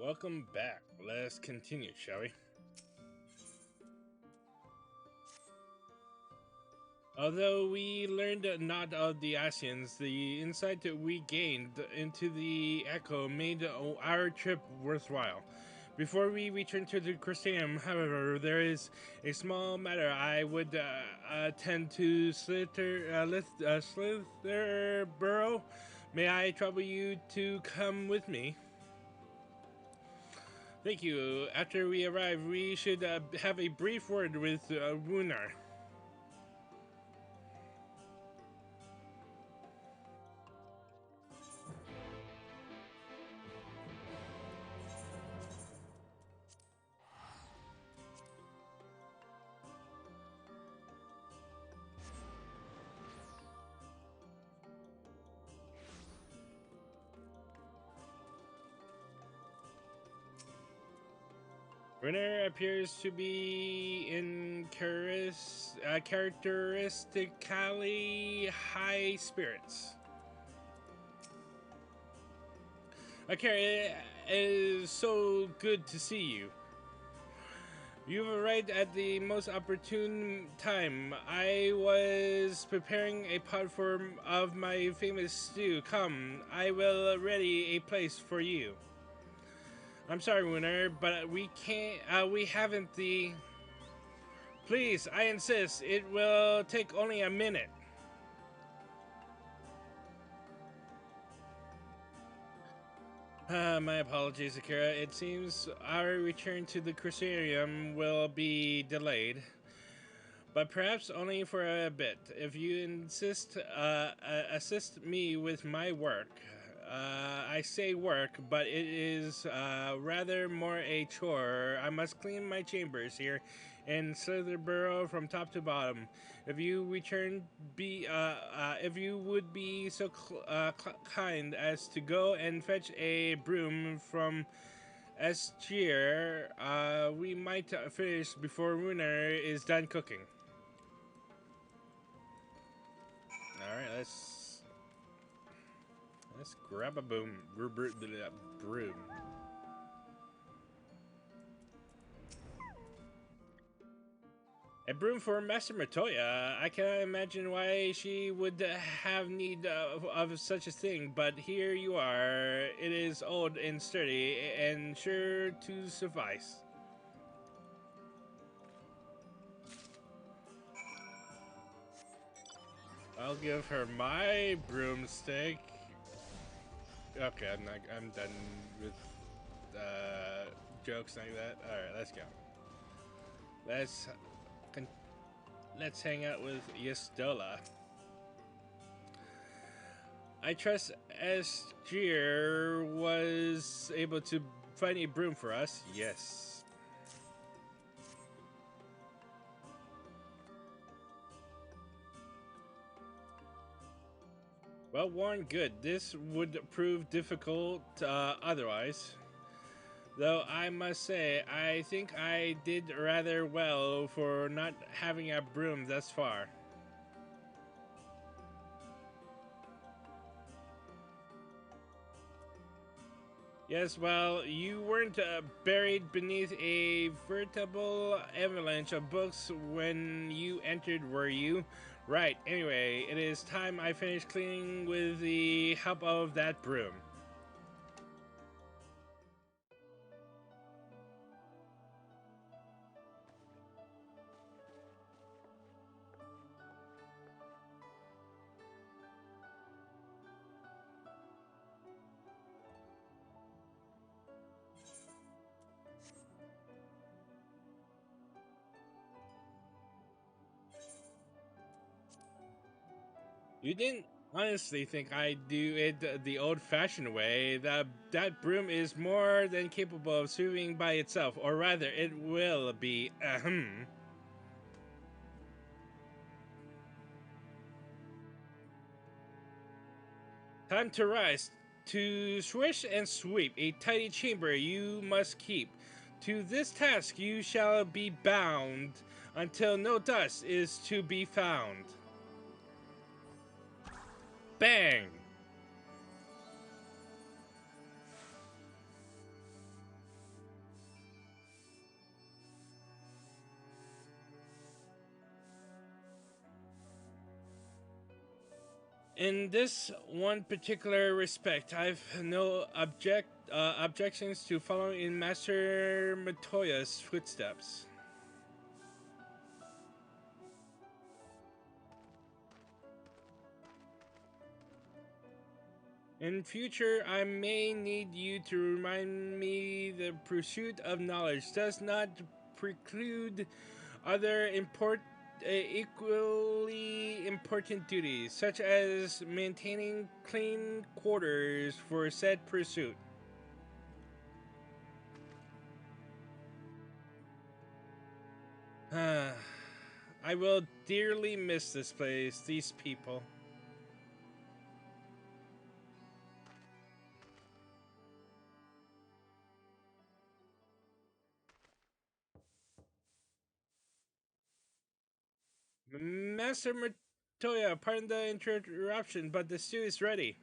Welcome back. Let's continue, shall we? Although we learned not of the Asians, the insight that we gained into the Echo made our trip worthwhile. Before we return to the Crusadeum, however, there is a small matter I would attend to Slitherborough. May I trouble you to come with me? Thank you. After we arrive, we should have a brief word with Wunar. Renner appears to be in characteristically high spirits. Okay, it is so good to see you. You've arrived at the most opportune time. I was preparing a pot of my famous stew. Come, I will ready a place for you. I'm sorry, Winner, but we can't. We haven't the. Please, I insist. It will take only a minute. My apologies, Akira. It seems our return to the Crusadeum will be delayed, but perhaps only for a bit. If you insist, assist me with my work. I say work, but it is rather more a chore. I must clean my chambers here in Slitherborough from top to bottom. If you if you would be so kind as to go and fetch a broom from Esgier, we might finish before Runer is done cooking. All right, let's grab a broom. A broom for Master Matoya. I cannot imagine why she would have need of such a thing, but here you are. It is old and sturdy and sure to suffice. I'll give her my broomstick. Okay, I'm done with jokes like that. All right, let's go. Let's hang out with Yestola. I trust Esgier was able to find a broom for us. Yes. Well worn, good. This would prove difficult otherwise. Though I must say, I think I did rather well for not having a broom thus far. Yes, well, you weren't buried beneath a veritable avalanche of books when you entered, were you? Right, anyway, it is time I finished cleaning with the help of that broom. You didn't honestly think I'd do it the old-fashioned way. That broom is more than capable of sweeping by itself, or rather, it will be. Ahem. Time to rise. To swish and sweep a tidy chamber you must keep. To this task you shall be bound until no dust is to be found. Bang! In this one particular respect, I've no objections to following in Master Matoya's footsteps. In future, I may need you to remind me the pursuit of knowledge does not preclude other equally important duties, such as maintaining clean quarters for said pursuit. I will dearly miss this place, these people. Master Matoya, pardon the interruption, but the stew is ready.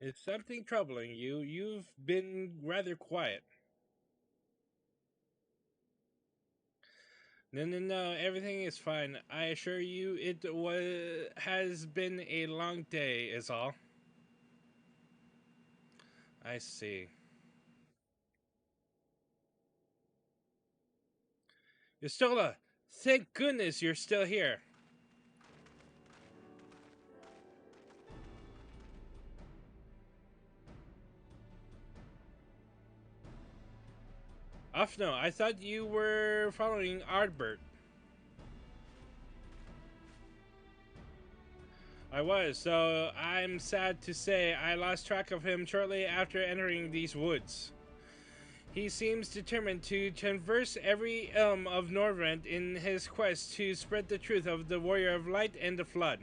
Is something troubling you? You've been rather quiet. No, no, no. Everything is fine. I assure you, has been a long day. Is all. I see. Yostola, thank goodness you're still here. Afno, I thought you were following Ardbert. I was, so I'm sad to say I lost track of him shortly after entering these woods. He seems determined to traverse every elm of Norvrent in his quest to spread the truth of the Warrior of Light and the Flood.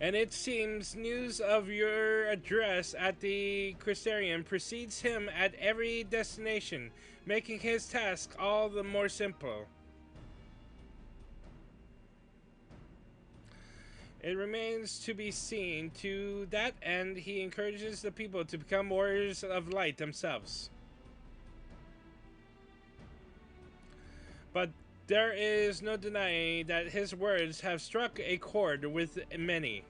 And it seems news of your address at the Crystarium precedes him at every destination, making his task all the more simple. It remains to be seen. To that end, he encourages the people to become warriors of light themselves. But there is no denying that his words have struck a chord with many.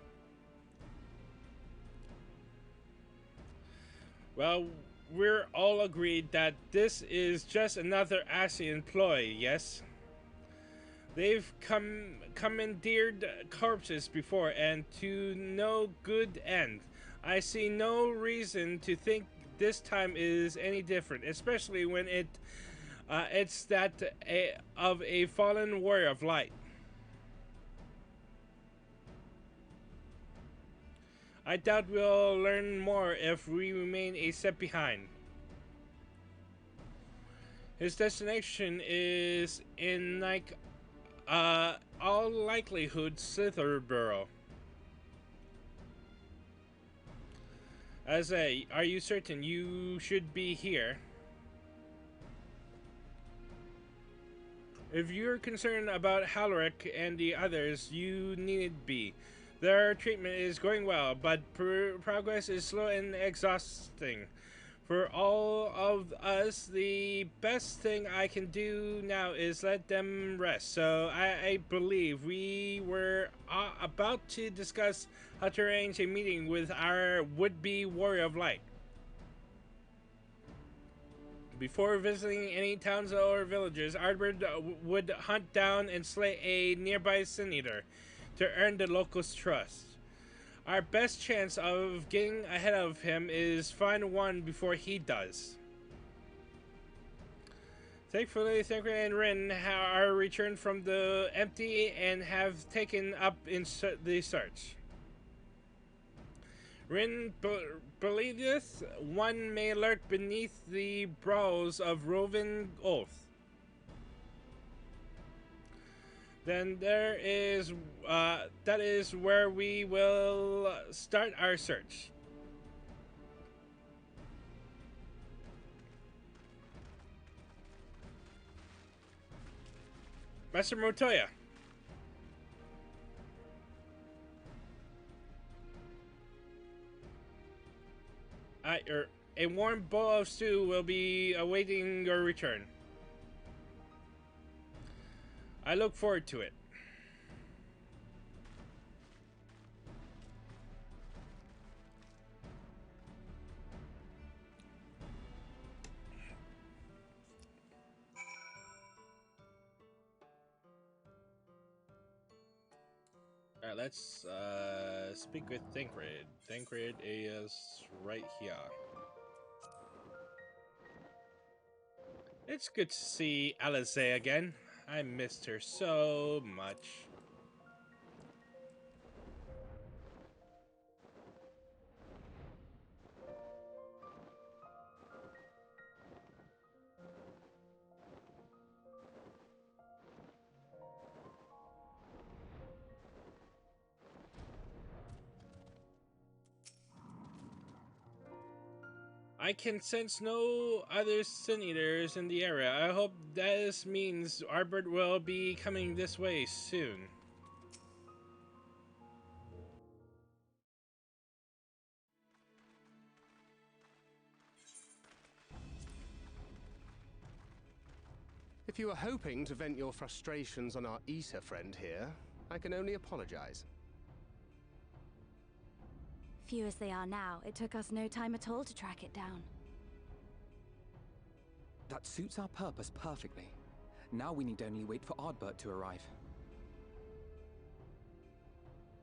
Well, we're all agreed that this is just another Asian ploy, yes? They've commandeered corpses before, and to no good end. I see no reason to think this time is any different, especially when it's that of a fallen warrior of light. I doubt we'll learn more if we remain a step behind. His destination is in all likelihood Slitherborough. Are you certain you should be here? If you're concerned about Halric and the others, you needn't be. Their treatment is going well, but progress is slow and exhausting. For all of us, the best thing I can do now is let them rest. So I believe we were about to discuss how to arrange a meeting with our would-be warrior of light. Before visiting any towns or villages, Ardbert would hunt down and slay a nearby Sin Eater to earn the locals' trust. Our best chance of getting ahead of him is find one before he does. Thankfully, Thankra and Rin are returned from the empty and have taken up in the search. Rin believeth one may lurk beneath the brows of Roven Oath. Then that is where we will start our search. Master Motoya. A warm bowl of stew will be awaiting your return. I look forward to it. Alright, let's speak with Thancred. Thancred is right here. It's good to see Alice again. I missed her so much. I can sense no other Sin Eaters in the area. I hope this means Arbor will be coming this way soon. If you were hoping to vent your frustrations on our Eater friend here, I can only apologize. Few as they are now, it took us no time at all to track it down. That suits our purpose perfectly. Now we need only wait for Ardbert to arrive.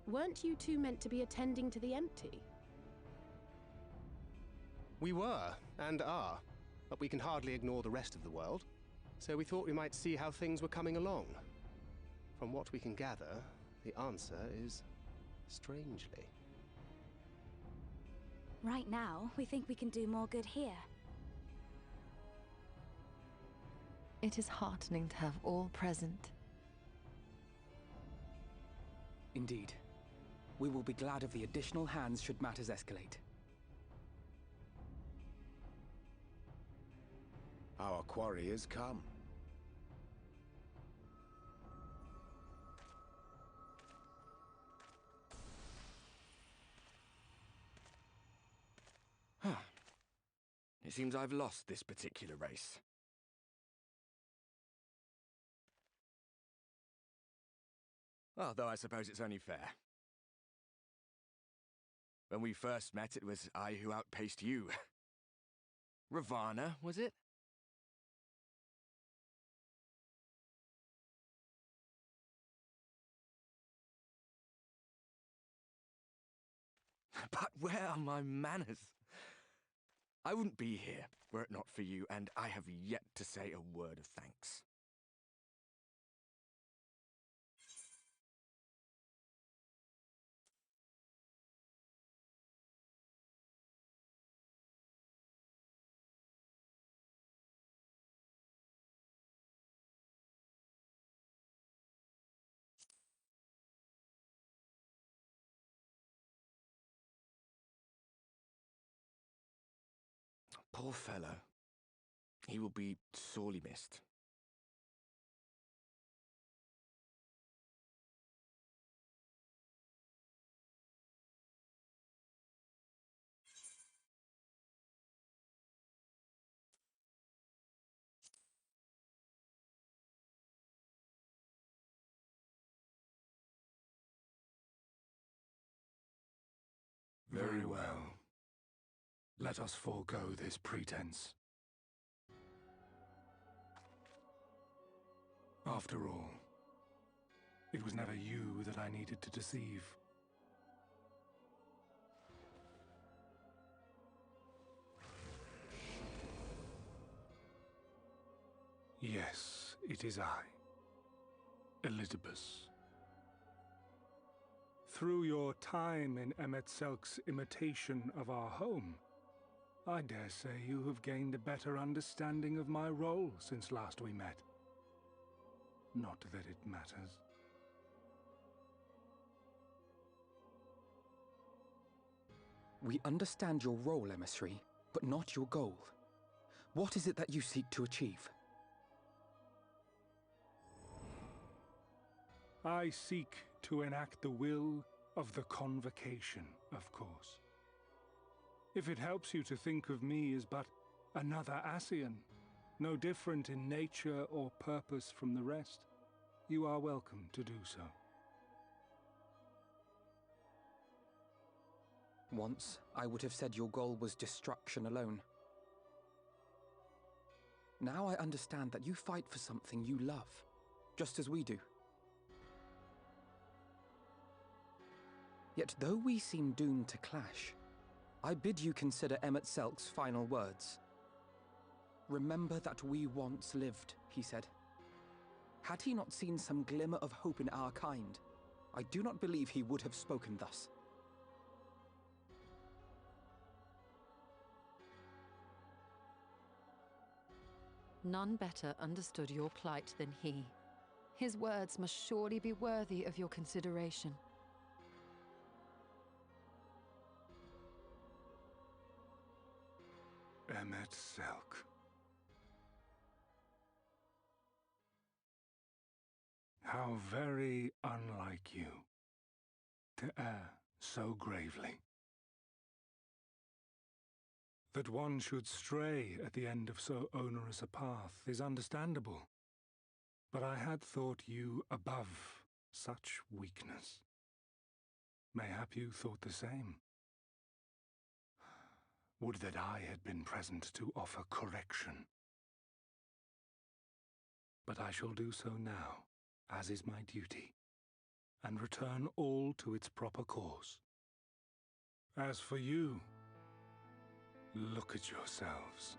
Weren't you two meant to be attending to the empty? We were, and are, but we can hardly ignore the rest of the world. So we thought we might see how things were coming along. From what we can gather, the answer is strangely. Right now, we think we can do more good here. It is heartening to have all present. Indeed. We will be glad of the additional hands should matters escalate. Our quarry has come. It seems I've lost this particular race. Well, though I suppose it's only fair. When we first met, it was I who outpaced you. Ravana, was it? But where are my manners? I wouldn't be here were it not for you, and I have yet to say a word of thanks. Poor fellow. He will be sorely missed. Very well. Let us forego this pretense. After all, it was never you that I needed to deceive. Yes, it is I, Elizabeth. Through your time in Emetzelk's imitation of our home, I dare say you have gained a better understanding of my role since last we met. Not that it matters. We understand your role, emissary, but not your goal. What is it that you seek to achieve? I seek to enact the will of the Convocation, of course. If it helps you to think of me as but another Ascian, no different in nature or purpose from the rest, you are welcome to do so. Once, I would have said your goal was destruction alone. Now I understand that you fight for something you love, just as we do. Yet though we seem doomed to clash, I bid you consider Emmett Selk's final words. Remember that we once lived, he said. Had he not seen some glimmer of hope in our kind, I do not believe he would have spoken thus. None better understood your plight than he. His words must surely be worthy of your consideration. Emmett Selk. How very unlike you to err so gravely. That one should stray at the end of so onerous a path is understandable, but I had thought you above such weakness. Mayhap you thought the same. Would that I had been present to offer correction. But I shall do so now, as is my duty, and return all to its proper course. As for you, look at yourselves.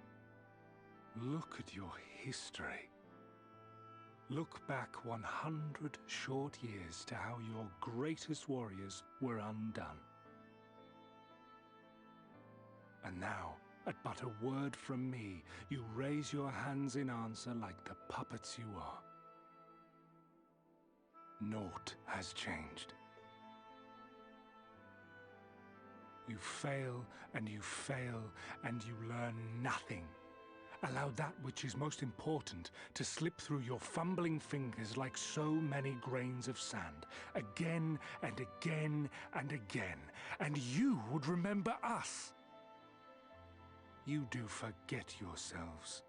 Look at your history. Look back 100 short years to how your greatest warriors were undone. And now, at but a word from me, you raise your hands in answer like the puppets you are. Naught has changed. You fail, and you fail, and you learn nothing. Allow that which is most important to slip through your fumbling fingers like so many grains of sand, again and again and again, and you would remember us. You do forget yourselves.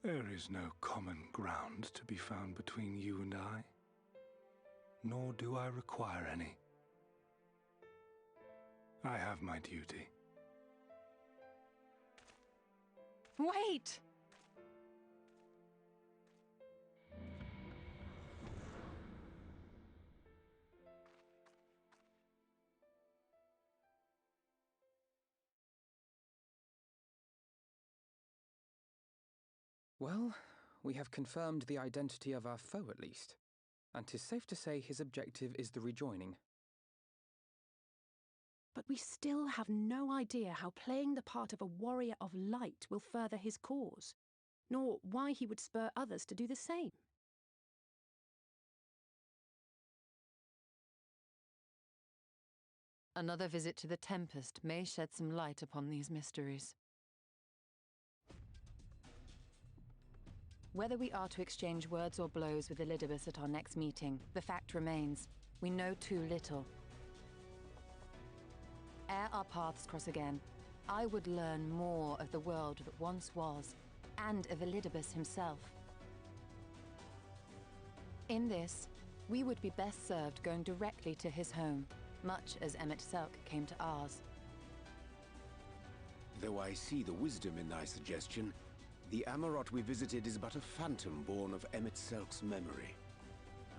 There is no common ground to be found between you and I, nor do I require any. I have my duty. Wait! Well, we have confirmed the identity of our foe at least, and 'tis safe to say his objective is the rejoining. But we still have no idea how playing the part of a warrior of light will further his cause, nor why he would spur others to do the same. Another visit to the Tempest may shed some light upon these mysteries. Whether we are to exchange words or blows with Elidibus at our next meeting, the fact remains, we know too little. Ere our paths cross again, I would learn more of the world that once was, and of Elidibus himself. In this, we would be best served going directly to his home, much as Emmett Selk came to ours. Though I see the wisdom in thy suggestion, the Amarot we visited is but a phantom born of Emmett Selk's memory.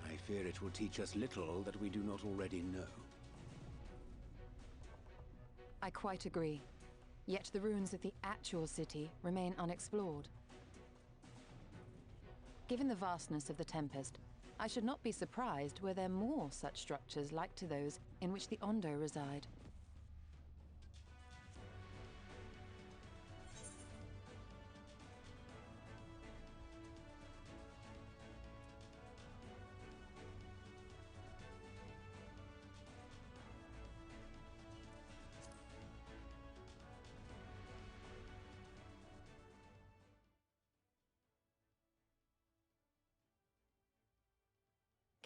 I fear it will teach us little that we do not already know. I quite agree. Yet the ruins of the actual city remain unexplored. Given the vastness of the Tempest, I should not be surprised were there more such structures like to those in which the Ondo reside.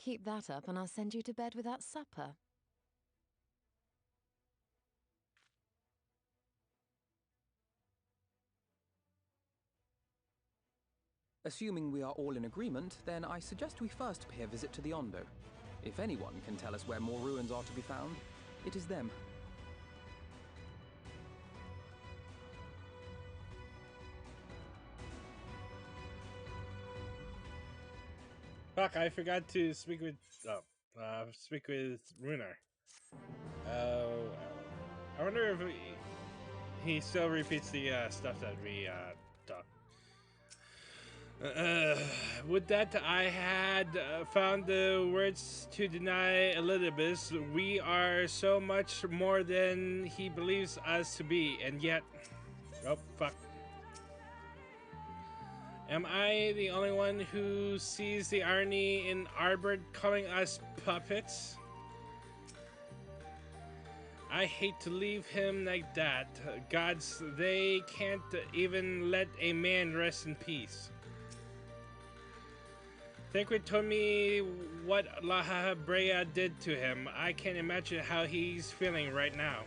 Keep that up and I'll send you to bed without supper. Assuming we are all in agreement, then I suggest we first pay a visit to the Ondo. If anyone can tell us where more ruins are to be found, it is them. Fuck, I forgot to speak with Runar. I wonder if he still repeats the stuff that we talked. With that, I had found the words to deny Elizabeth. We are so much more than he believes us to be, and yet... Oh, fuck. Am I the only one who sees the irony in Arbor calling us puppets? I hate to leave him like that. Gods, they can't even let a man rest in peace. Thancred told me what La Brea did to him. I can't imagine how he's feeling right now.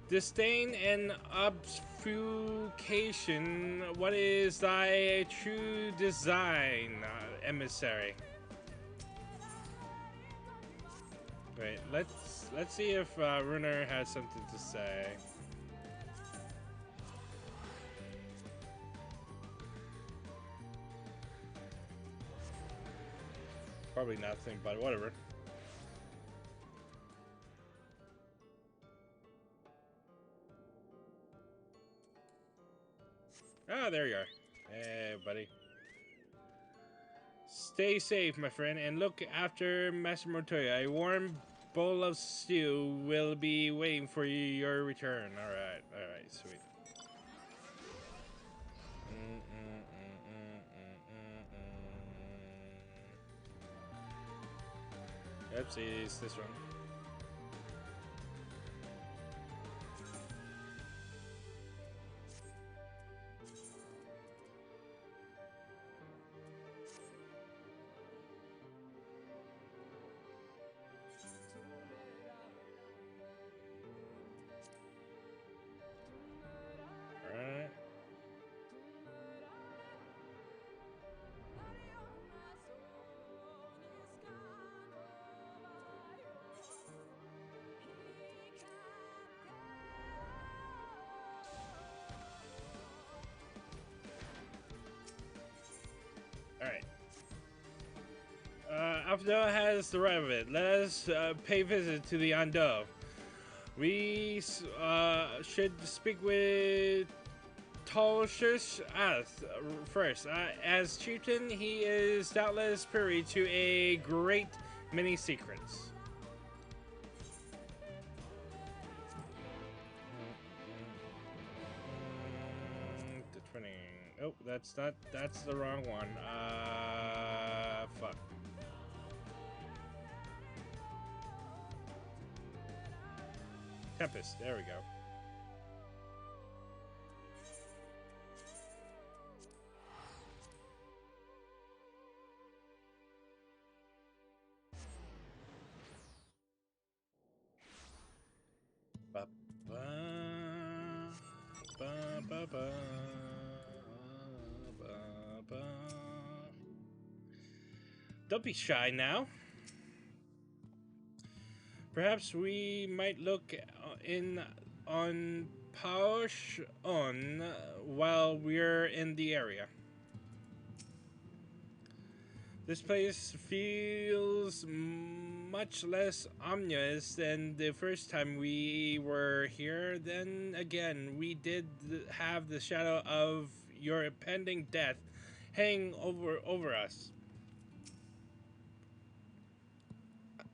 Disdain and obfuscation. What is thy true design, emissary? Wait, let's see if Runar has something to say. Probably nothing, but whatever. Ah, there you are. Hey, buddy. Stay safe, my friend, and look after Master Montoya. A warm bowl of stew will be waiting for you, your return. Alright, sweet. Oopsies, this one. Alright. Alright. Alpha has the right of it. Let us pay visit to the Ondo. We should speak with Tolshish first. As chieftain, he is doubtless privy to a great many secrets. The twinning. Oh, that's not. That's the wrong one. Fuck. Tempest. There we go. Ba ba ba ba ba ba ba. Don't be shy now. Perhaps we might look in on Paush on while we're in the area. This place feels much less ominous than the first time we were here. Then again, we did have the shadow of your impending death hang over us.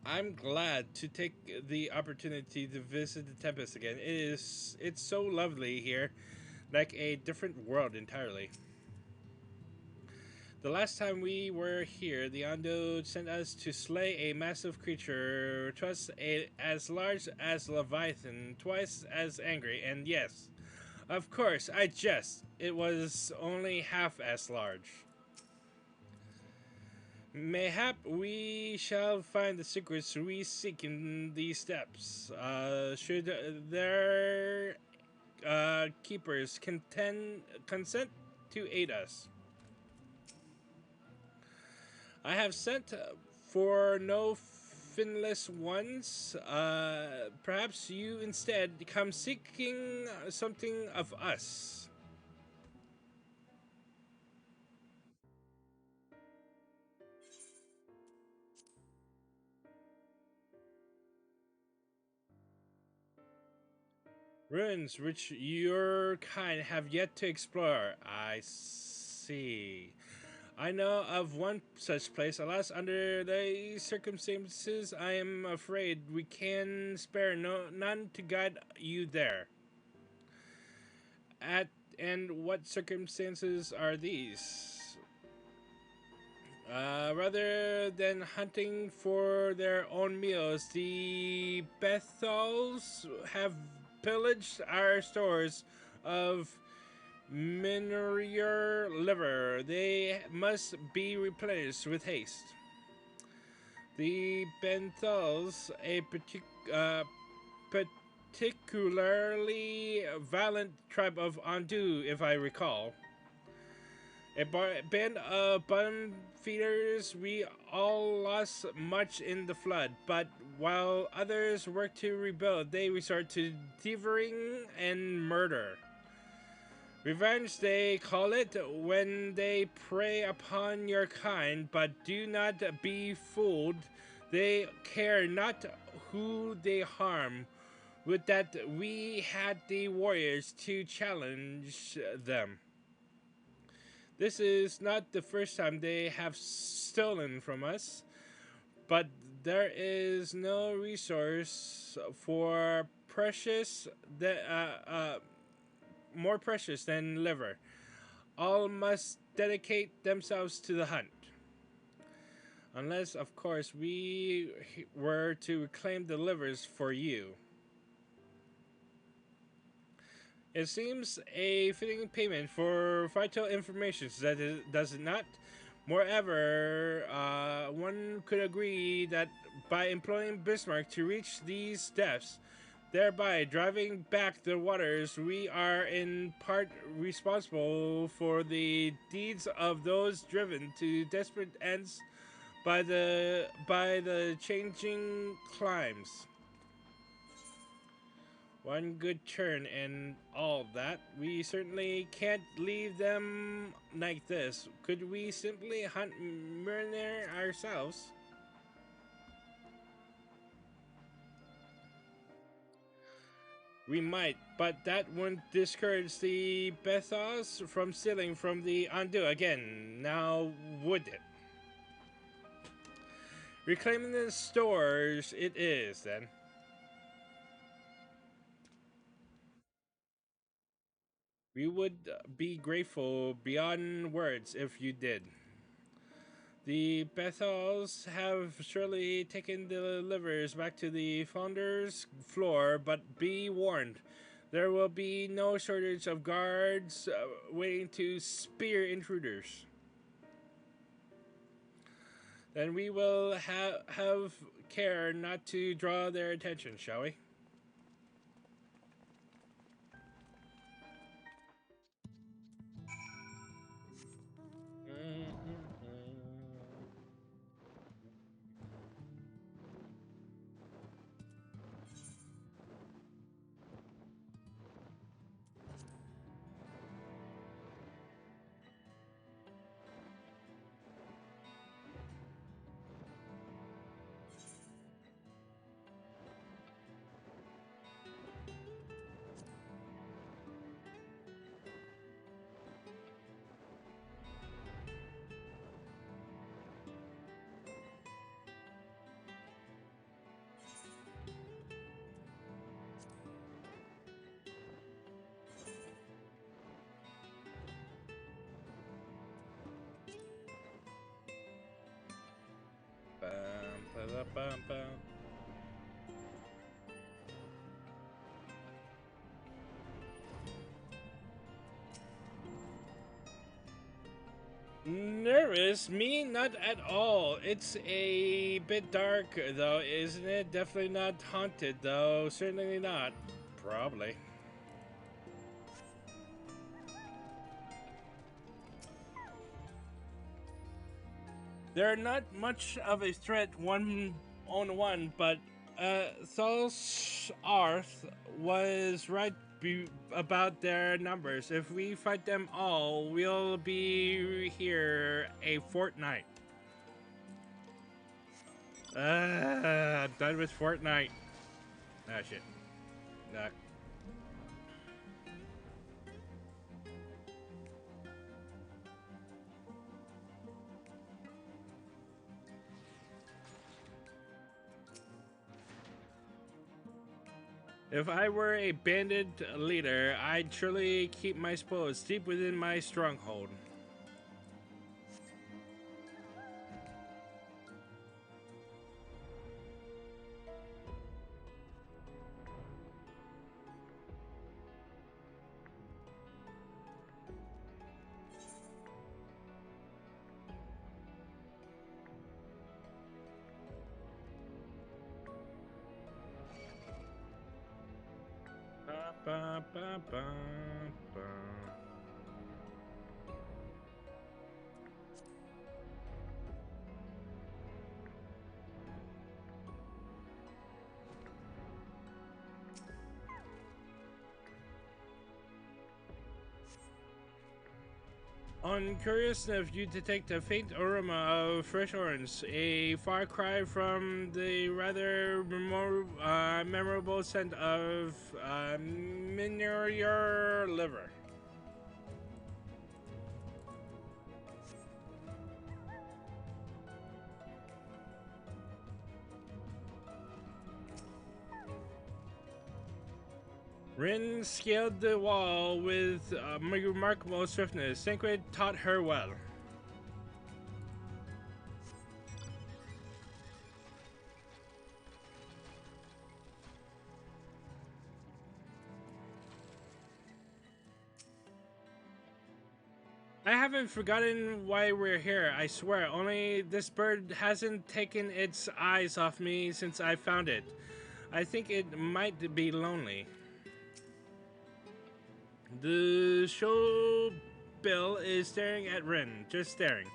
I'm glad to take the opportunity to visit the Tempest again. It's so lovely here, like a different world entirely. The last time we were here, the Ondo sent us to slay a massive creature, twice as large as Leviathan, twice as angry, and yes, of course, I jest. It was only half as large. Mayhap we shall find the secrets we seek in these steps. Should their keepers consent to aid us. I have sent for no finless ones. Perhaps you instead come seeking something of us. Ruins which your kind have yet to explore. I see. I know of one such place. Alas, under the circumstances, I am afraid we can spare none to guide you there. At and what circumstances are these? Rather than hunting for their own meals, the Bethals have pillaged our stores of mineral liver. They must be replenished with haste. The Bethals, a particularly violent tribe of Andu, if I recall. A band of bottom feeders, we all lost much in the flood, but while others work to rebuild, they resort to thievery and murder. Revenge, they call it, when they prey upon your kind, but do not be fooled. They care not who they harm. Would that we had the warriors to challenge them. This is not the first time they have stolen from us, but there is no resource for more precious than liver. All must dedicate themselves to the hunt. Unless, of course, we were to reclaim the livers for you. It seems a fitting payment for vital information, does it not? Moreover, one could agree that by employing Bismarck to reach these depths, thereby driving back the waters, we are in part responsible for the deeds of those driven to desperate ends by the changing climes. One good turn and all that. We certainly can't leave them like this. Could we simply hunt Myrnir ourselves? We might, but that wouldn't discourage the Bethos from stealing from the Andu again, now would it? Reclaiming the stores it is, then. We would be grateful beyond words if you did. The Bethals have surely taken the livers back to the Founder's floor, but be warned, there will be no shortage of guards waiting to spear intruders. Then we will have care not to draw their attention, shall we? Curious, me not at all. It's a bit dark though, isn't it? Definitely not haunted though. Certainly not. Probably. They're not much of a threat one on one, but Thul's Arth was right about their numbers. If we fight them all, we'll be here a fortnight. I'm done with Fortnite. Ah, shit. Nah. If I were a bandit leader, I'd surely keep my spoils deep within my stronghold. Ba, ba, ba, ba, ba. On curious if you detect a faint aroma of fresh orange, a far cry from the rather memorable scent of manure liver. Rin scaled the wall with remarkable swiftness. Sacred taught her well. I haven't forgotten why we're here, I swear. Only this bird hasn't taken its eyes off me since I found it. I think it might be lonely. The show bill is staring at Rin, just staring.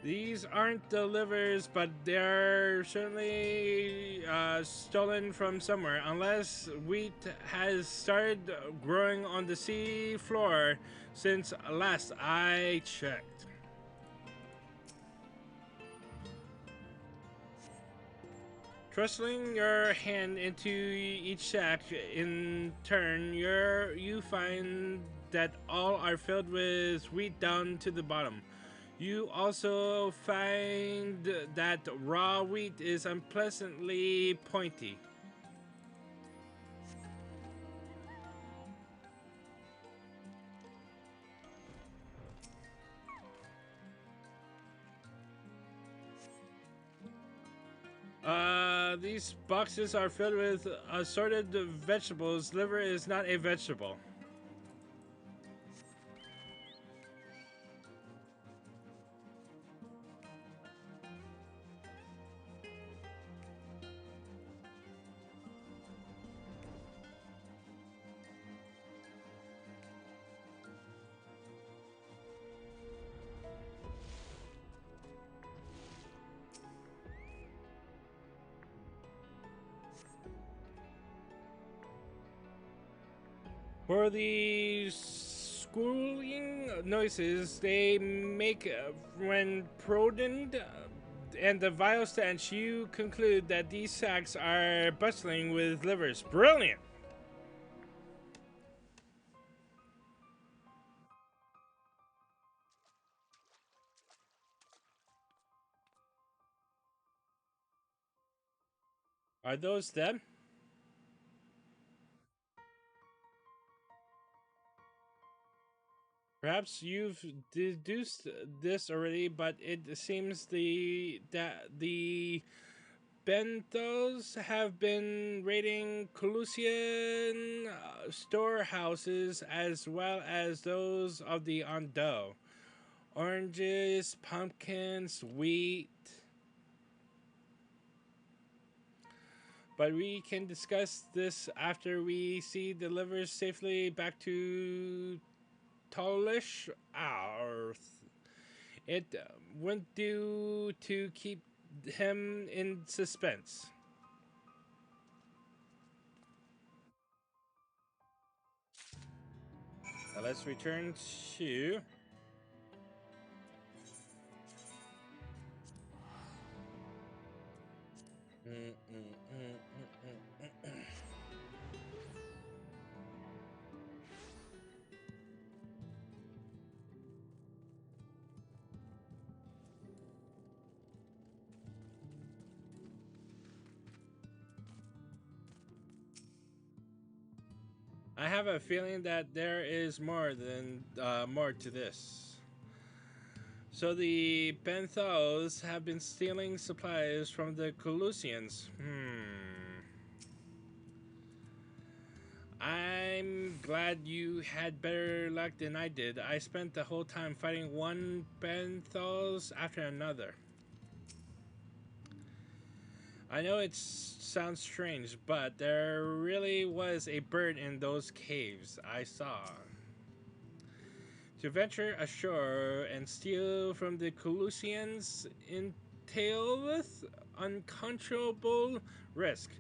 These aren't the livers, but they're certainly stolen from somewhere. Unless wheat has started growing on the sea floor since last I checked. Thrusting your hand into each sack in turn, you find that all are filled with wheat down to the bottom. You also find that raw wheat is unpleasantly pointy. These boxes are filled with assorted vegetables. Liver is not a vegetable. For the squealing noises they make when prodded and the vile stench, you conclude that these sacks are bustling with livers. Brilliant! Are those them? Perhaps you've deduced this already, but it seems the Benthos have been raiding Colusian storehouses as well as those of the Ondo. Oranges, pumpkins, wheat. But we can discuss this after we see delivers safely back to Tolish Earth. It wouldn't do to keep him in suspense. Now let's return to I have a feeling that there is more to this. So the Benthos have been stealing supplies from the Colusians. I'm glad you had better luck than I did. I spent the whole time fighting one Benthos after another. I know it sounds strange, but there really was a bird in those caves I saw. To venture ashore and steal from the Colusians entaileth uncontrollable risk.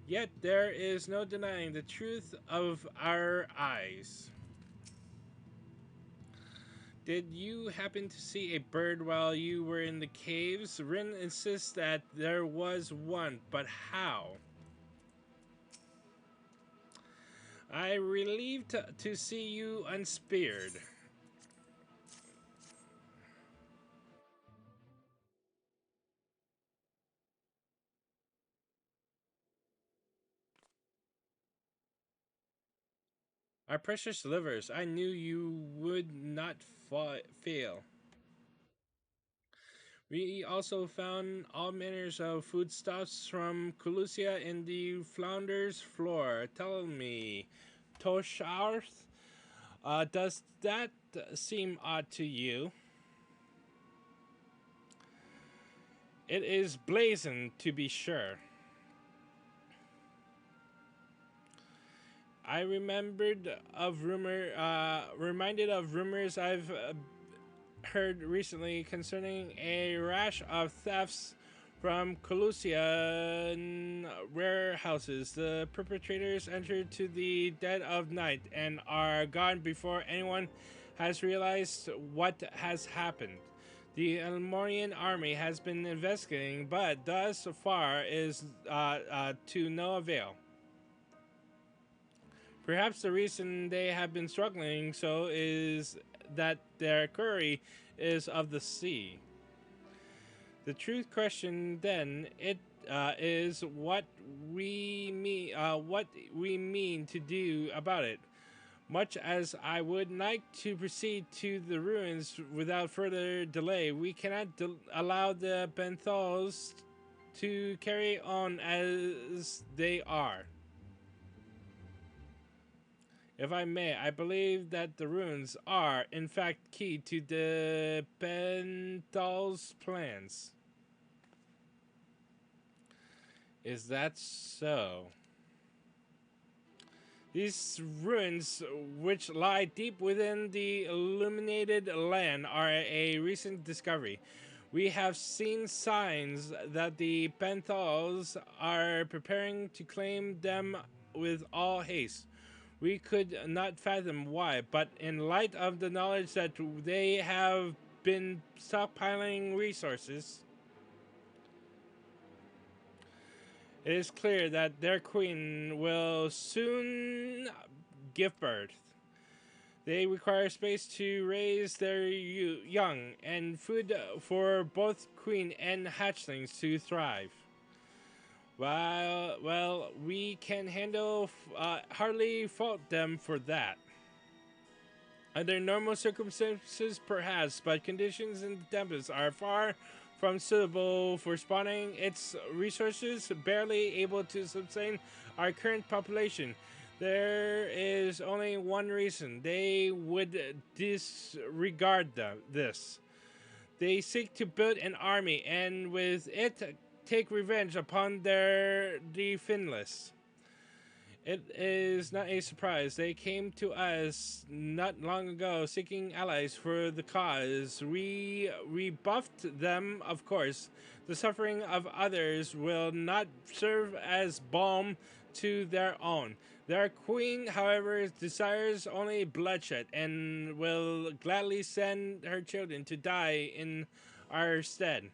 Yet there is no denying the truth of our eyes. Did you happen to see a bird while you were in the caves? Rin insists that there was one, but how? I'm relieved to see you unspeared. Our precious livers, I knew you would not fail. We also found all manners of foodstuffs from Colusia in the flounder's floor. Tell me, Tosharth, does that seem odd to you? It is blazing, to be sure. I reminded of rumors I've heard recently concerning a rash of thefts from Colusian warehouses. The perpetrators entered to the dead of night and are gone before anyone has realized what has happened. The Elmorian army has been investigating, but thus far is to no avail. Perhaps the reason they have been struggling so is that their quarry is of the sea. The truth question then is what we mean to do about it. Much as I would like to proceed to the ruins without further delay, we cannot allow the Benthos to carry on as they are. If I may, I believe that the ruins are, in fact, key to the Benthos' plans. Is that so? These ruins, which lie deep within the illuminated land, are a recent discovery. We have seen signs that the Benthos are preparing to claim them with all haste. We could not fathom why, but in light of the knowledge that they have been stockpiling resources, it is clear that their queen will soon give birth. They require space to raise their young and food for both queen and hatchlings to thrive. Well, we can hardly fault them for that. Under normal circumstances, perhaps, but conditions in the Tempest are far from suitable for spawning its resources, barely able to sustain our current population. There is only one reason they would disregard this. They seek to build an army, and with it, take revenge upon their defenseless. It is not a surprise. They came to us not long ago seeking allies for the cause. We rebuffed them, of course. The suffering of others will not serve as balm to their own. Their queen, however, desires only bloodshed and will gladly send her children to die in our stead.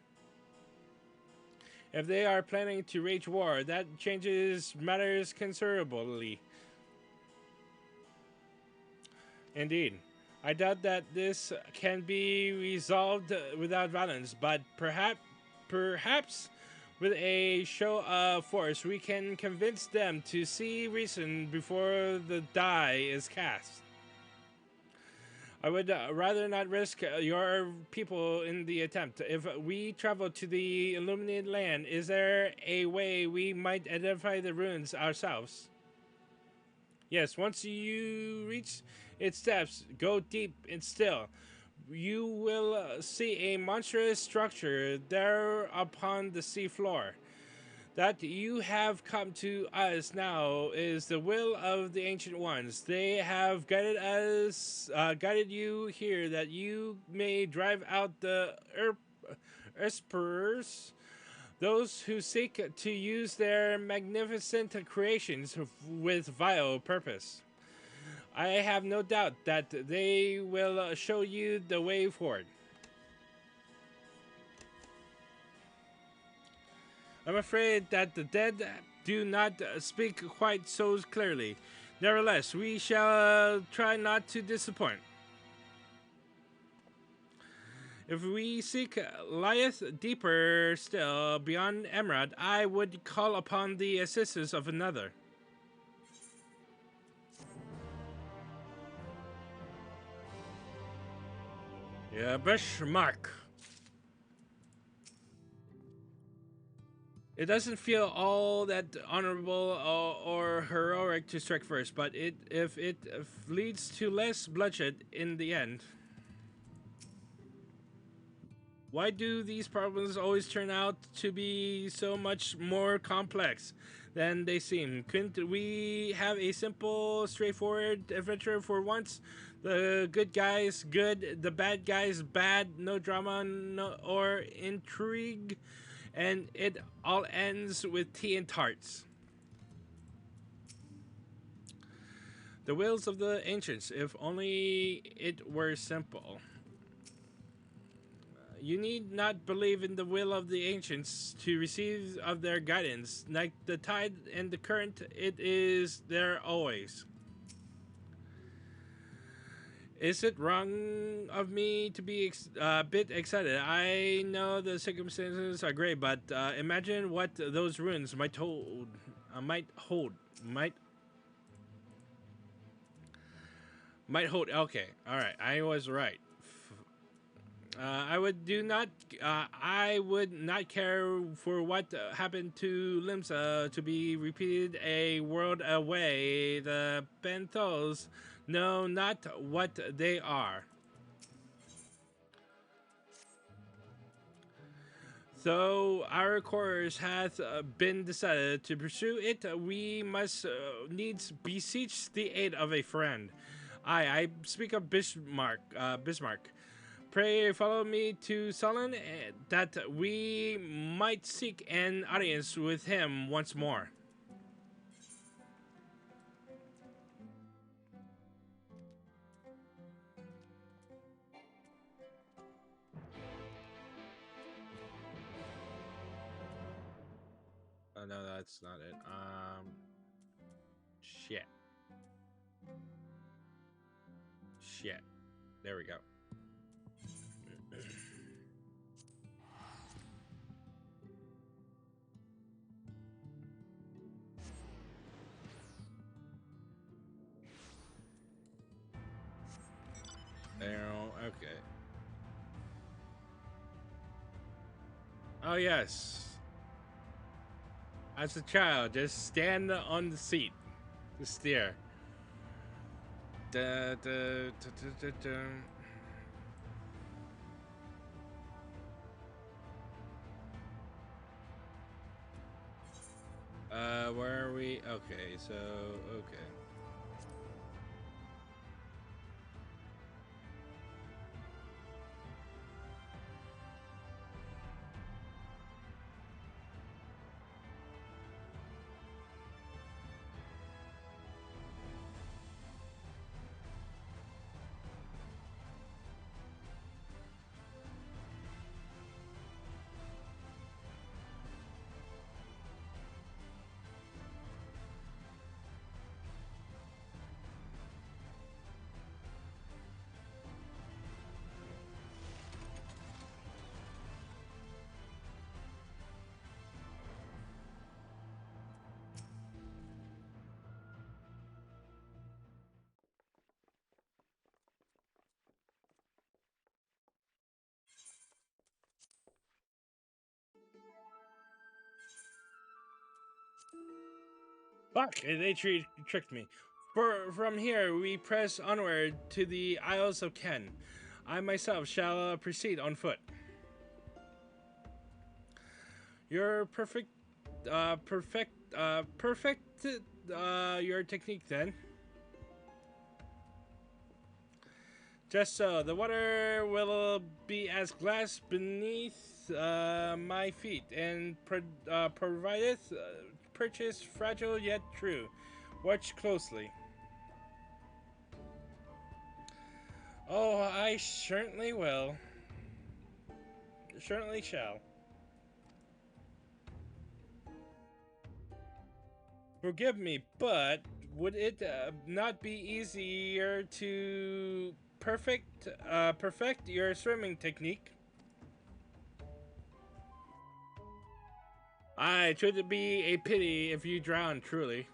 If they are planning to wage war, that changes matters considerably. Indeed. I doubt that this can be resolved without violence, but perhaps with a show of force we can convince them to see reason before the die is cast. I would rather not risk your people in the attempt. If we travel to the illuminated land, is there a way we might identify the ruins ourselves? Yes, once you reach its depths, go deep and still. You will see a monstrous structure there upon the sea floor. That you have come to us now is the will of the Ancient Ones. They have guided you here that you may drive out the usurpers, those who seek to use their magnificent creations with vile purpose. I have no doubt that they will show you the way forward. I'm afraid that the dead do not speak quite so clearly. Nevertheless, we shall try not to disappoint. If we seek lieth deeper still beyond Emerald, I would call upon the assistance of another. Yeah, Mark. It doesn't feel all that honorable or heroic to strike first, but if it leads to less bloodshed in the end. Why do these problems always turn out to be so much more complex than they seem? Couldn't we have a simple, straightforward adventure for once? The good guys good, the bad guys bad, no drama or intrigue, and it all ends with tea and tarts. The wills of the ancients, if only it were simple. You need not believe in the will of the ancients to receive of their guidance. Like the tide and the current, it is there always. Is it wrong of me to be a bit excited? I know the circumstances are great, but imagine what those ruins might hold. Might hold. Okay, all right. I was right. I would not care for what happened to Limsa to be repeated a world away. The Benthos know not what they are. So our course hath been decided to pursue it. We must needs beseech the aid of a friend. I speak of Bismarck. Pray follow me to Solon, that we might seek an audience with him once more. Oh no, that's not it. Shit. There we go. Okay. Oh, yes. As a child, just stand on the seat to steer. Da, da, da, da, da, da. Where are we? Okay, so, okay. Fuck, they tricked me. From here, we press onward to the Isles of Ken. I myself shall proceed on foot. Your perfect your technique then. Just so, the water will be as glass beneath my feet, and provideth purchase fragile yet true. Watch closely. Oh, I certainly will. Certainly shall. Forgive me, but would it not be easier to perfect your swimming technique? Aye, it would be a pity if you drown, truly.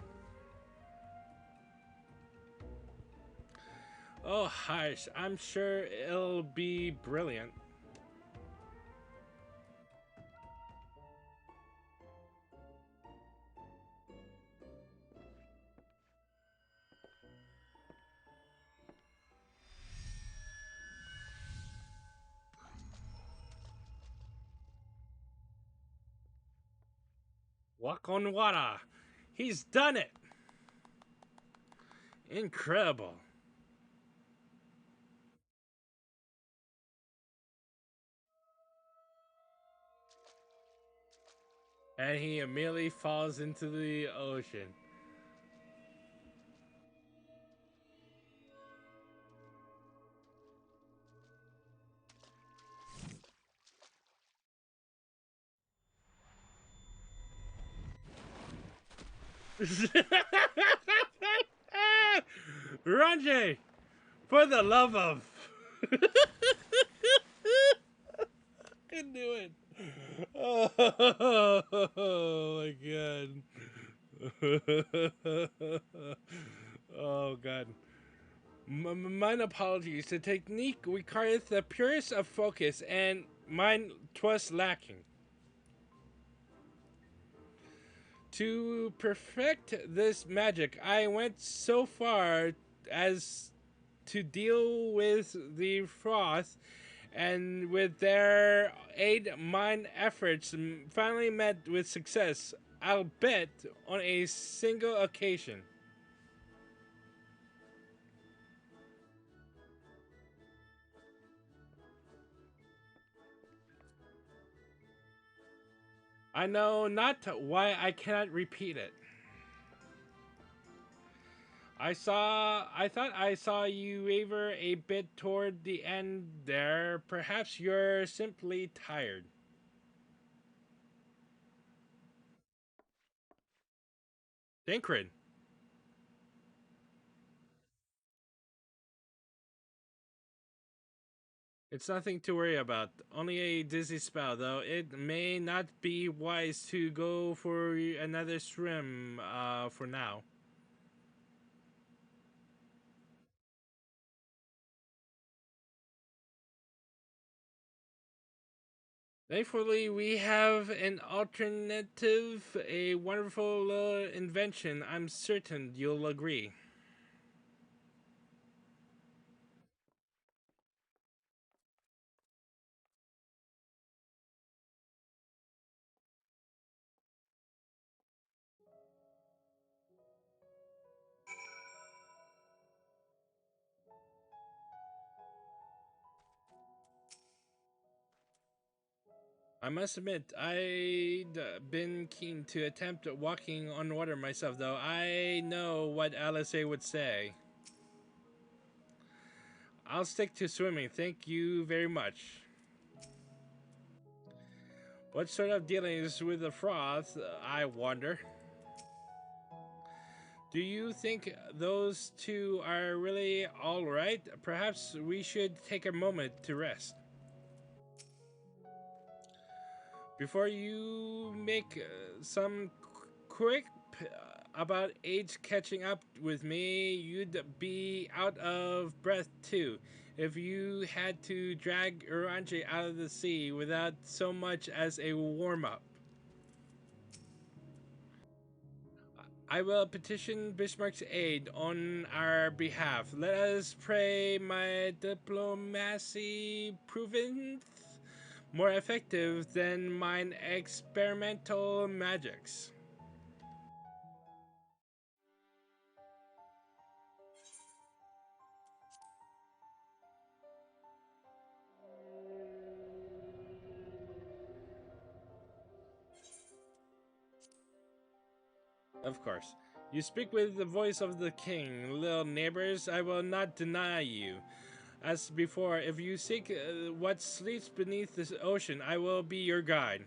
Oh, hush, I'm sure it'll be brilliant. Walk on water. He's done it. Incredible. And he immediately falls into the ocean. Ranjay, for the love of. I knew it. Oh, my god. Oh god. Mine apologies. The technique requires the purest of focus, and mine twas lacking. To perfect this magic, I went so far as to deal with the froth, and with their aid, mine efforts finally met with success, I'll bet on a single occasion. I know not why I cannot repeat it. I thought I saw you waver a bit toward the end there. Perhaps you're simply tired. Dinkrid. It's nothing to worry about. Only a dizzy spell, though. It may not be wise to go for another swim for now. Thankfully, we have an alternative, a wonderful invention. I'm certain you'll agree. I must admit, I'd been keen to attempt walking on water myself, though. I know what Alice would say. I'll stick to swimming, thank you very much. What sort of dealings with the froth, I wonder? Do you think those two are really alright? Perhaps we should take a moment to rest. Before you make some quick about age catching up with me, you'd be out of breath too if you had to drag Uranji out of the sea without so much as a warm up. I will petition Bismarck's aid on our behalf. Let us pray my diplomacy proveth more effective than mine experimental magics. Of course. You speak with the voice of the king, little neighbors. I will not deny you. As before, if you seek what sleeps beneath this ocean, I will be your guide.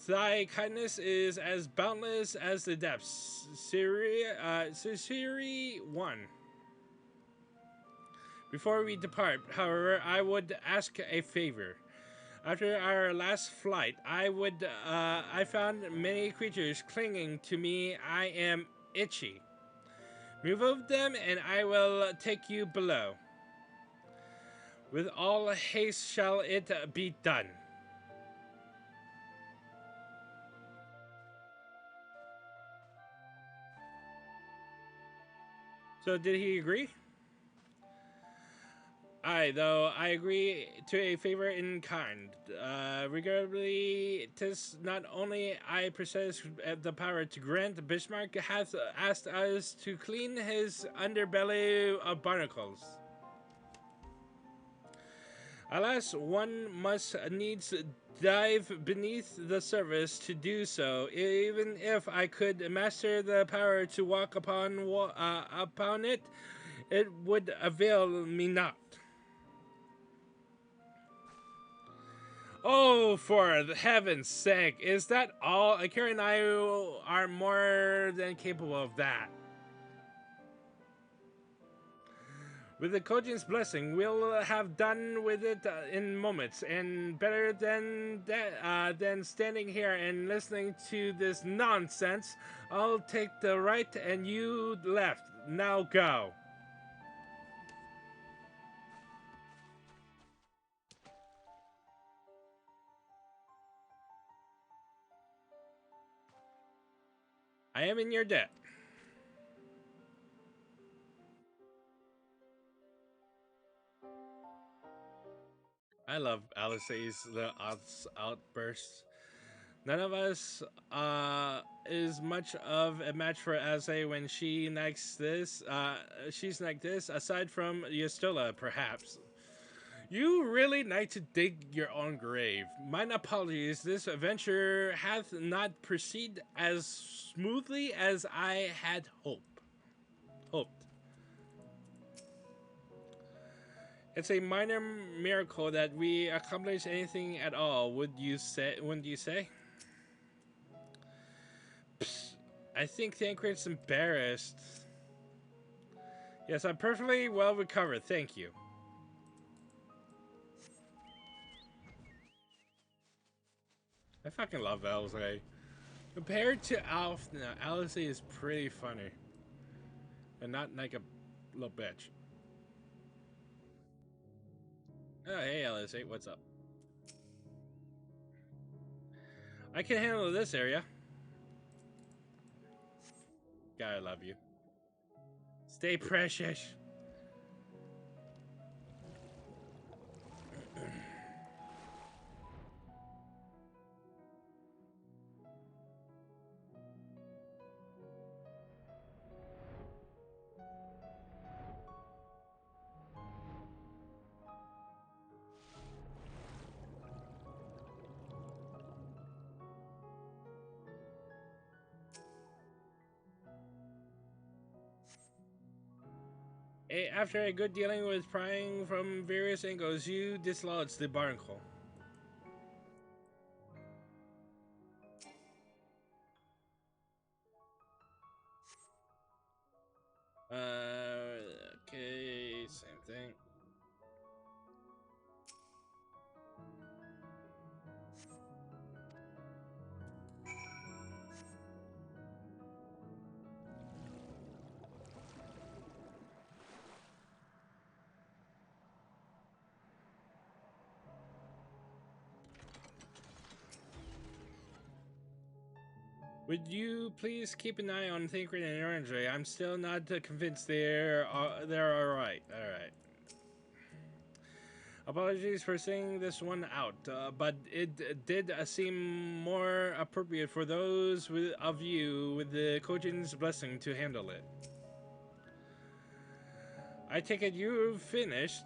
Thy kindness is as boundless as the depths. Siri 1. Before we depart, however, I would ask a favor. After our last flight, I found many creatures clinging to me. I am itchy. Remove them, and I will take you below. With all haste shall it be done. So, did he agree? Though I agree to a favor in kind. Regrettably, 'tis not only I possess the power to grant. Bismarck hath asked us to clean his underbelly of barnacles. Alas, one must needs dive beneath the surface to do so. Even if I could master the power to walk upon it, it would avail me not. Oh, for heaven's sake, is that all? Akira and I are more than capable of that. With the Kojin's blessing, we'll have done with it in moments, and better than standing here and listening to this nonsense. I'll take the right and you left. Now go. I am in your debt. I love Alice's outbursts. None of us is much of a match for Alice when she's like this, aside from Yastola, perhaps. You really like to dig your own grave. Mine apologies, this adventure hath not proceeded as smoothly as I had hoped. It's a minor miracle that we accomplish anything at all, wouldn't you say? Psst, I think Thancred's embarrassed. Yes, I'm perfectly well recovered, thank you. I fucking love Alice. Compared to Alf, now, Alice is pretty funny. And not like a little bitch. Oh, hey Alice, what's up? I can handle this area. God, I love you. Stay precious. After a good dealing with prying from various angles, you dislodge the barnacle. Okay, same thing. Would you please keep an eye on Thancred and Orangery? I'm still not convinced they're alright. Alright. Apologies for saying this one out, but it did seem more appropriate for those of you with the Kojin's blessing to handle it. I take it you've finished.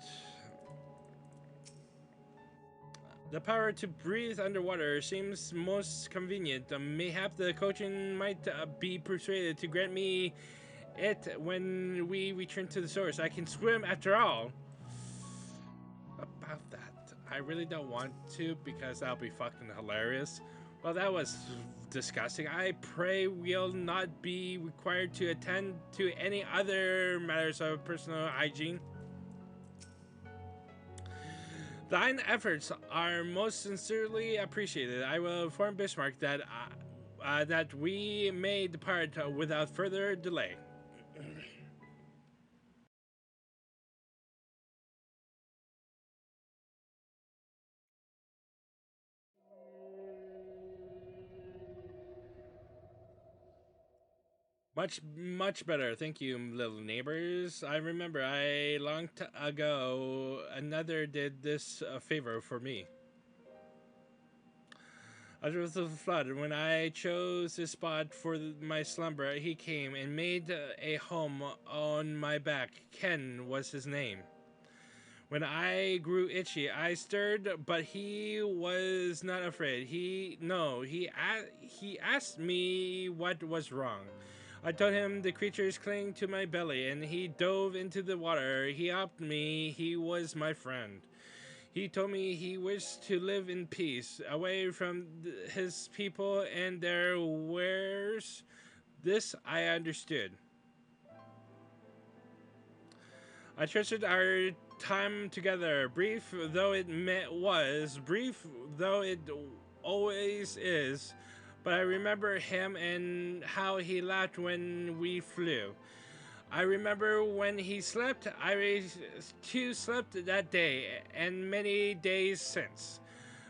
The power to breathe underwater seems most convenient. Mayhap the Kojin might be persuaded to grant me it when we return to the source. I can swim after all. About that, I really don't want to because that'll be fucking hilarious. Well, that was disgusting. I pray we'll not be required to attend to any other matters of personal hygiene. Thine efforts are most sincerely appreciated. I will inform Bismarck that that we may depart without further delay. Much better. Thank you, little neighbors. I remember long ago another did this favor for me. After the flood, when I chose this spot for my slumber, he came and made a home on my back. Ken was his name. When I grew itchy, I stirred, but he was not afraid. He asked me what was wrong. I told him the creatures cling to my belly, and he dove into the water. He helped me. He was my friend. He told me he wished to live in peace, away from his people and their wares. This I understood. I treasured our time together, brief though it was, brief though it always is. But I remember him and how he laughed when we flew. I remember when he slept. I too slept that day and many days since.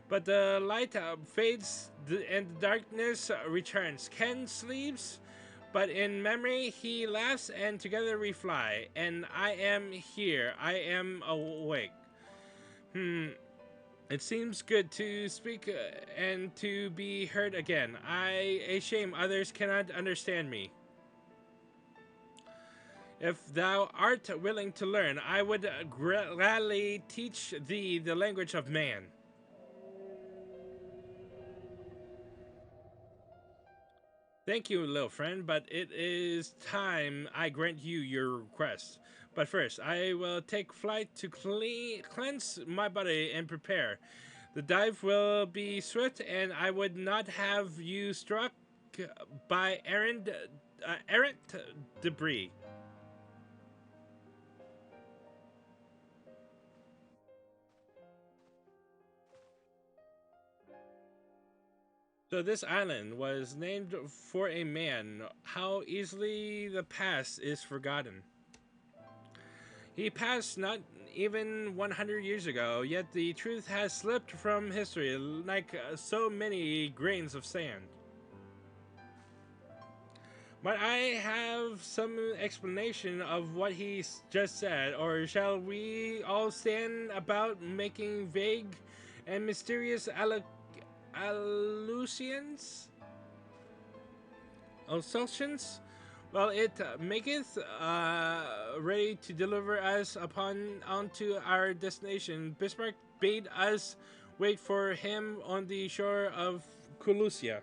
But the light fades and the darkness returns. Ken sleeps, but in memory he laughs, and together we fly. And I am here. I am awake. It seems good to speak and to be heard again. A shame others cannot understand me. If thou art willing to learn, I would gladly teach thee the language of man. Thank you, little friend, but it is time I grant you your request. But first, I will take flight to cleanse my body and prepare. The dive will be swift, and I would not have you struck by errant debris. So this island was named for a man. How easily the past is forgotten. He passed not even 100 years ago, yet the truth has slipped from history like so many grains of sand. But I have some explanation of what he just said, or shall we all stand about making vague and mysterious allusions? Assumptions? Well, it maketh ready to deliver us onto our destination. Bismarck bade us wait for him on the shore of Colusia.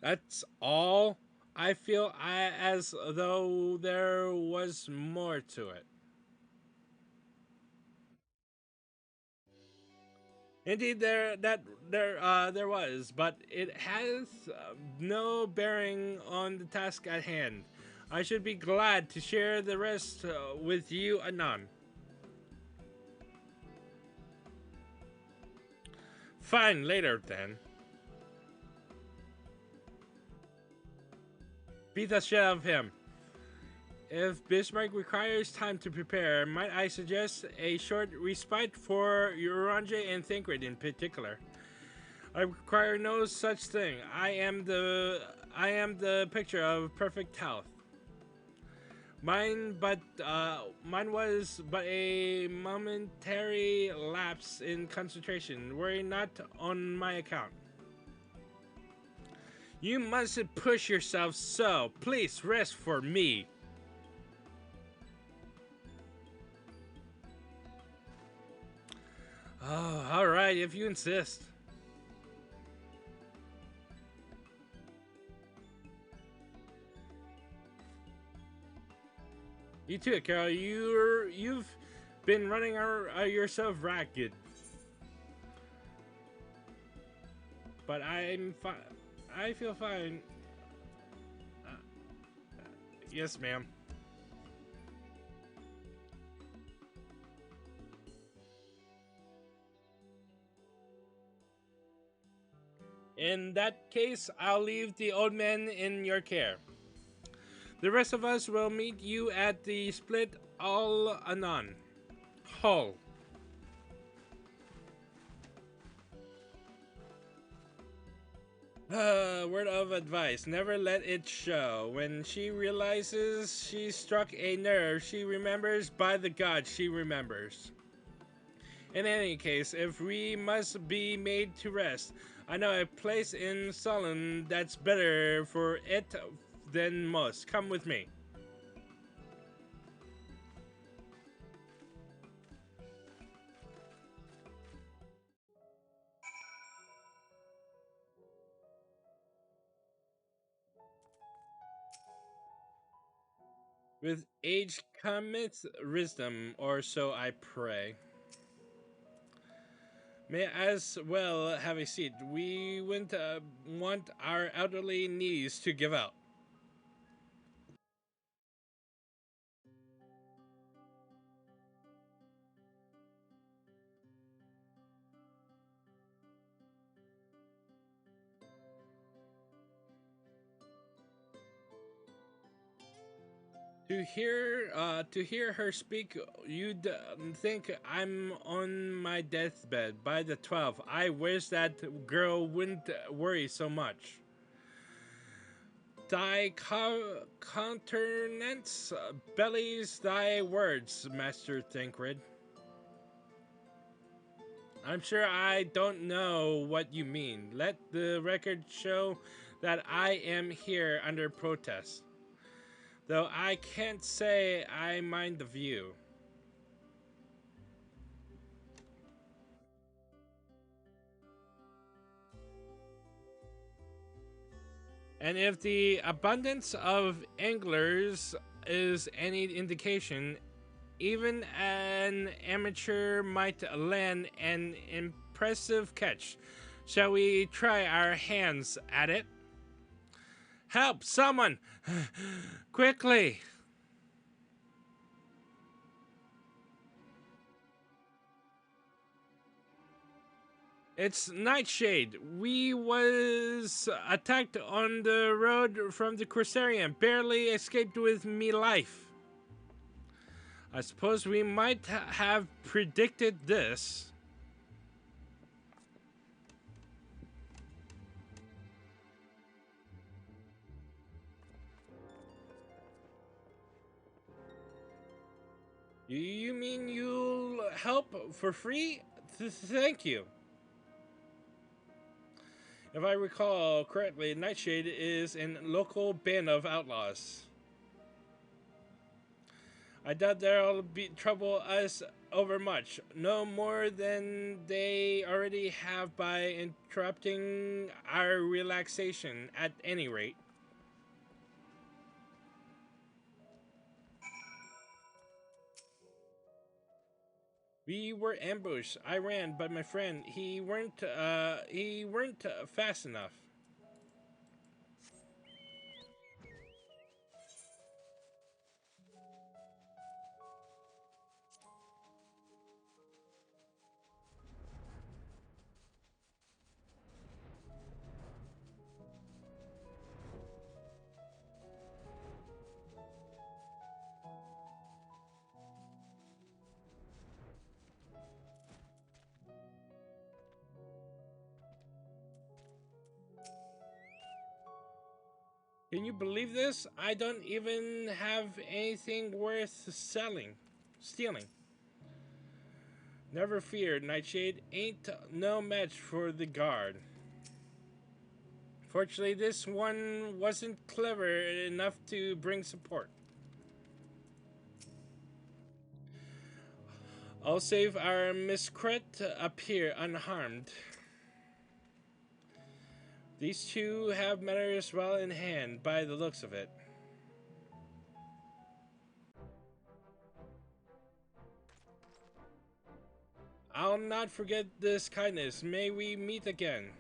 That's all. I feel as though there was more to it. Indeed, there was, but it has no bearing on the task at hand. I should be glad to share the rest with you anon. Fine, later then. Beat the shit out of him. If Bismarck requires time to prepare, might I suggest a short respite for Uranje and Thancred in particular? I require no such thing. I am the picture of perfect health. Mine was but a momentary lapse in concentration. Worry not on my account. You mustn't push yourself so. Please rest for me. Oh, alright, if you insist. You too, Carol. You've been running yourself ragged. But I'm fine. I feel fine. Yes, ma'am. In that case, I'll leave the old man in your care. The rest of us will meet you at the split all anon. Hull. Word of advice, never let it show. When she realizes she struck a nerve, she remembers, by the gods, she remembers. In any case, if we must be made to rest, I know a place in Solon that's better for it than most. Come with me. With age cometh wisdom, or so I pray. May as well have a seat. We wouldn't want our elderly knees to give out. To hear her speak, you'd think I'm on my deathbed. By the 12th, I wish that girl wouldn't worry so much. Thy countenance bellies thy words, Master Thancred. I'm sure I don't know what you mean. Let the record show that I am here under protest. Though I can't say I mind the view. And if the abundance of anglers is any indication, even an amateur might land an impressive catch. Shall we try our hands at it? Help, someone! Quickly! It's Nightshade. We was attacked on the road from the Corsarian. Barely escaped with me life. I suppose we might have predicted this. You mean you'll help for free? Thank you. If I recall correctly, Nightshade is a local band of outlaws. I doubt they'll trouble us overmuch, no more than they already have by interrupting our relaxation, at any rate. We were ambushed. I ran, but my friend, he weren't fast enough. Can you believe this? I don't even have anything worth stealing. Never fear, Nightshade ain't no match for the guard. Fortunately, this one wasn't clever enough to bring support. I'll save our miscreant up here unharmed. These two have matters well in hand, by the looks of it. I'll not forget this kindness. May we meet again.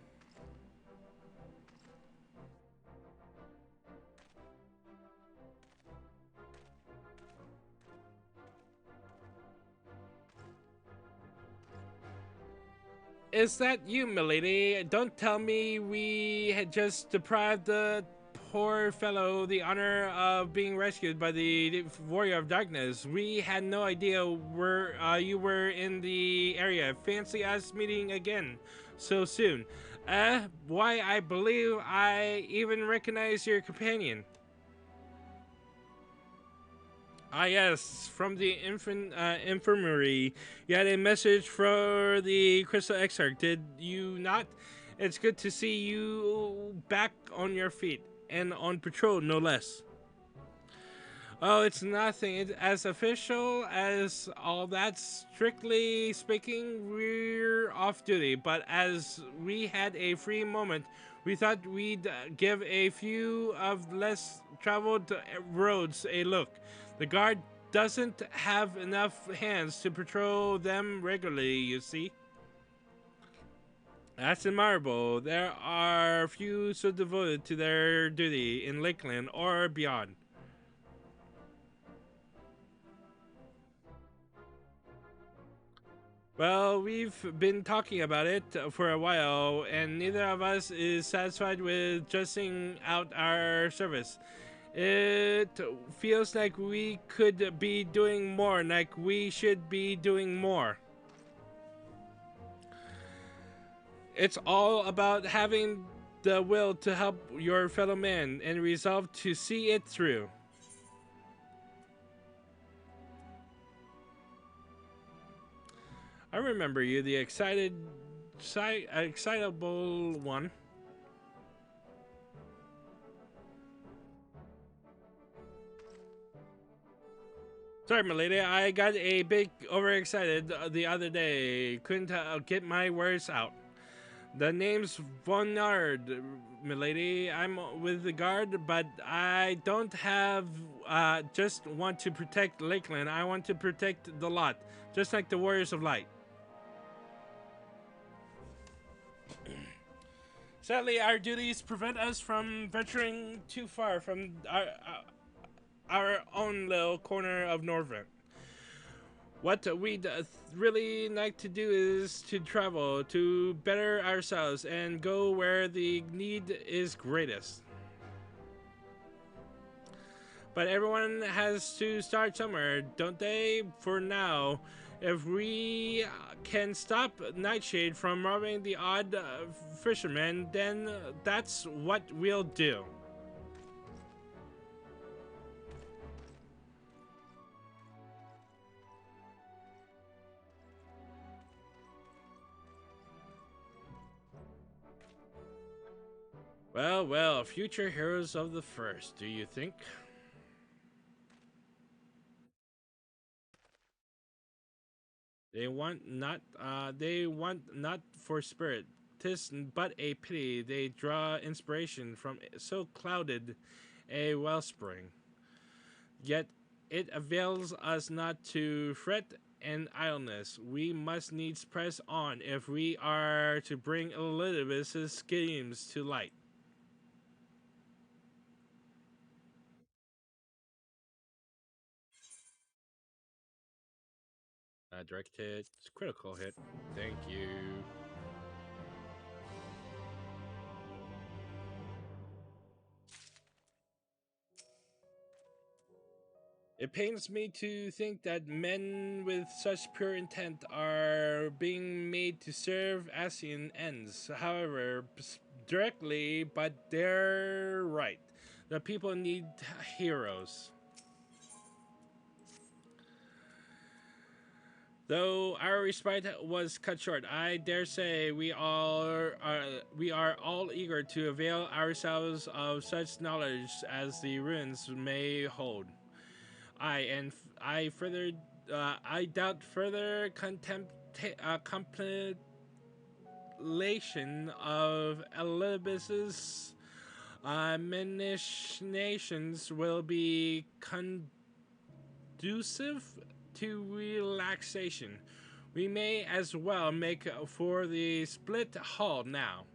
Is that you, milady? Don't tell me we had just deprived the poor fellow the honor of being rescued by the Warrior of Darkness. We had no idea you were in the area. Fancy us meeting again so soon. Why, I believe I even recognize your companion. Ah, yes, from the infirmary. You had a message for the Crystal Exarch, did you not? It's good to see you back on your feet, and on patrol, no less. Oh, it's nothing. It's as official as all that. Strictly speaking, we're off duty, but as we had a free moment, we thought we'd give a few of less traveled roads a look. The guard doesn't have enough hands to patrol them regularly, you see. That's admirable. There are few so devoted to their duty in Lakeland or beyond. Well, we've been talking about it for a while, and neither of us is satisfied with justing out our service. It feels like we could be doing more, like we should be doing more. It's all about having the will to help your fellow man and resolve to see it through. I remember you, the excitable one. Sorry, milady, I got a bit overexcited the other day. Couldn't get my words out. The name's Vonard, milady. I'm with the guard, but I don't have just want to protect Lakeland. I want to protect the lot, just like the Warriors of Light. Sadly, our duties prevent us from venturing too far from our own little corner of Norvent. What we'd really like to do is to travel, to better ourselves, and go where the need is greatest. But everyone has to start somewhere, don't they? For now, if we can stop Nightshade from robbing the odd fisherman, then that's what we'll do. Well, well, future heroes of the first, do you think? They want not for spirit. 'Tis but a pity they draw inspiration from so clouded a wellspring. Yet it avails us not to fret and idleness. We must needs press on if we are to bring Elizabeth's schemes to light. Direct hit, critical hit. Thank you. It pains me to think that men with such pure intent are being made to serve Asian ends. However, directly, but they're right. The people need heroes. Though our respite was cut short, I dare say we are all eager to avail ourselves of such knowledge as the ruins may hold. I doubt further contemplation of Elizabeth's machinations will be conducive to relaxation. We may as well make for the split hall now.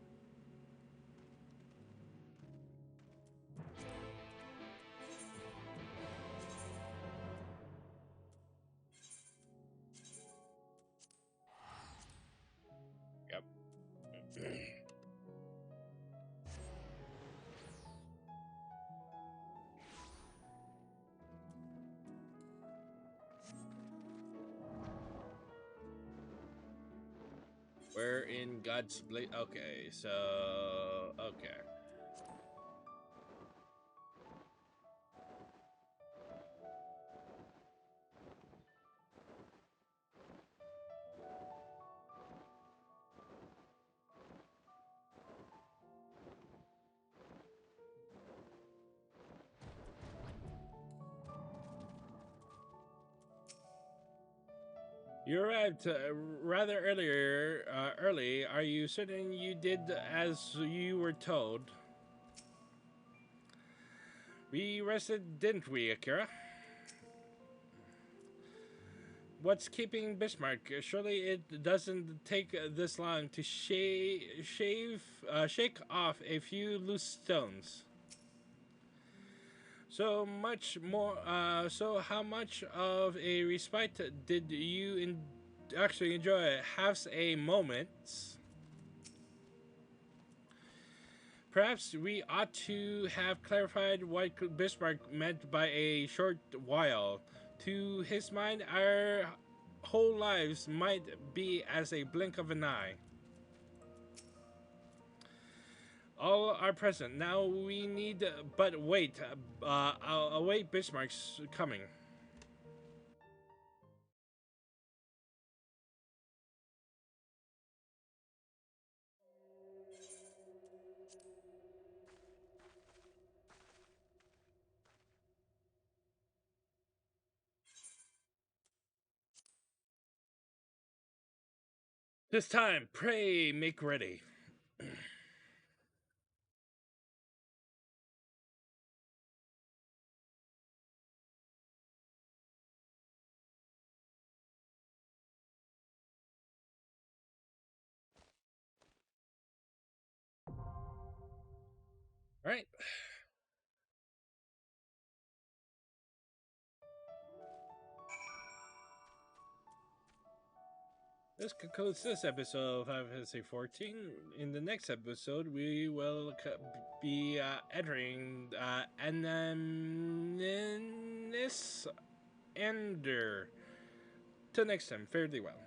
Yep. We're in God's blade. Okay, so okay. You arrived rather early. Are you certain you did as you were told? We rested, didn't we, Akira? What's keeping Bismarck? Surely it doesn't take this long to shake off a few loose stones. So much more. So how much of a respite did you actually enjoy? Half a moment. Perhaps we ought to have clarified what Bismarck meant by a short while. To his mind, our whole lives might be as a blink of an eye. All are present. Now we need but wait. Await Bismarck's coming. This time, pray make ready. All right. This concludes this episode of Final Fantasy XIV. In the next episode, we will be entering Ananis Ender. Till next time, fare thee well.